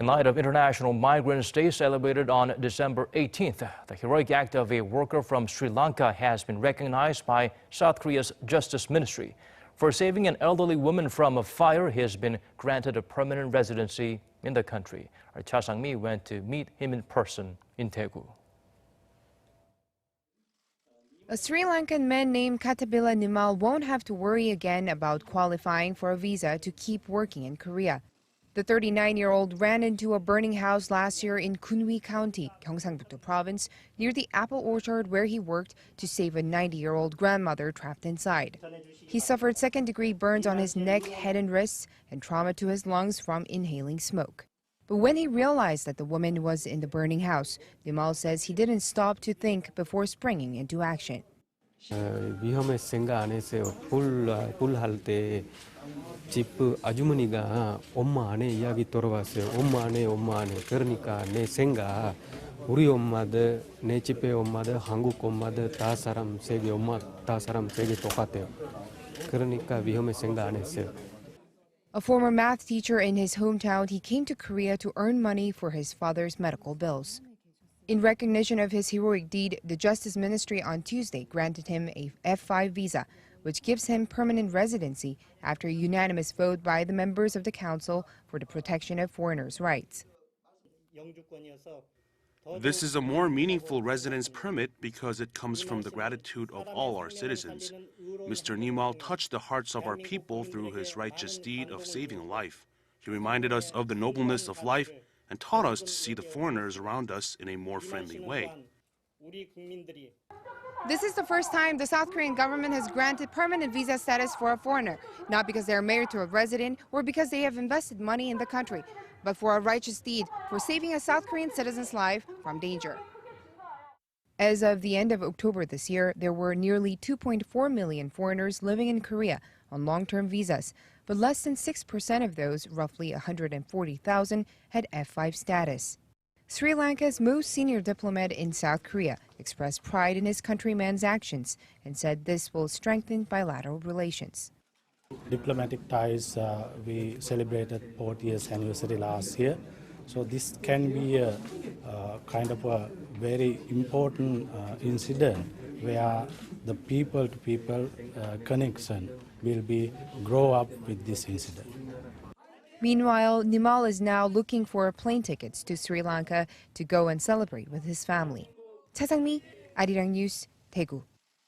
In light of International Migrants Day celebrated on December 18th, the heroic act of a worker from Sri Lanka has been recognized by South Korea's Justice Ministry. For saving an elderly woman from a fire, he has been granted a permanent residency in the country. Our Cha Sang-mi went to meet him in person in Daegu. A Sri Lankan man named Katabilla Nimal won't have to worry again about qualifying for a visa to keep working in Korea. The 39-year-old ran into a burning house last year in Gunwi County, Gyeongsangbuk-do Province, near the apple orchard where he worked to save a 90-year-old grandmother trapped inside. He suffered second-degree burns on his neck, head, and wrists, and trauma to his lungs from inhaling smoke. But when he realized that the woman was in the burning house, Nimal says he didn't stop to think before springing into action. 위험할 생각 안 했어요. 불할 때 집 아주머니가 엄마 안에 이야기 들어봤어요. 엄마 안에. 그러니까 내 생각 우리 엄마들, 내 집의 엄마들, 한국 엄마들 다 사람 세계 엄마 다 사람 세계 똑같아요. 그러니까 위험할 생각 안 했어요. A former math teacher in his hometown, he came to Korea to earn money for his father's medical bills. In recognition of his heroic deed, the Justice Ministry on Tuesday granted him a F5 visa, which gives him permanent residency after a unanimous vote by the members of the Council for the Protection of Foreigners' Rights. This is a more meaningful residence permit because it comes from the gratitude of all our citizens. Mr. Nimal touched the hearts of our people through his righteous deed of saving a life. He reminded us of the nobleness of life and taught us to see the foreigners around us in a more friendly way. This is the first time the South Korean government has granted permanent visa status for a foreigner, not because they are married to a resident or because they have invested money in the country, but for a righteous deed for saving a South Korean citizen's life from danger. As of the end of October this year, there were nearly 2.4 million foreigners living in Korea on long-term visas, but less than 6% of those, roughly 140,000, had F5 status. Sri Lanka's most senior diplomat in South Korea expressed pride in his countryman's actions and said this will strengthen bilateral relations. Diplomatic ties, we celebrated 40 years anniversary last year. So this can be a kind of a very important incident where the people-to-people connection will be grow up with this incident. Meanwhile, Nimal is now looking for plane tickets to Sri Lanka to go and celebrate with his family. Cha Sang-mi, Arirang News, Daegu.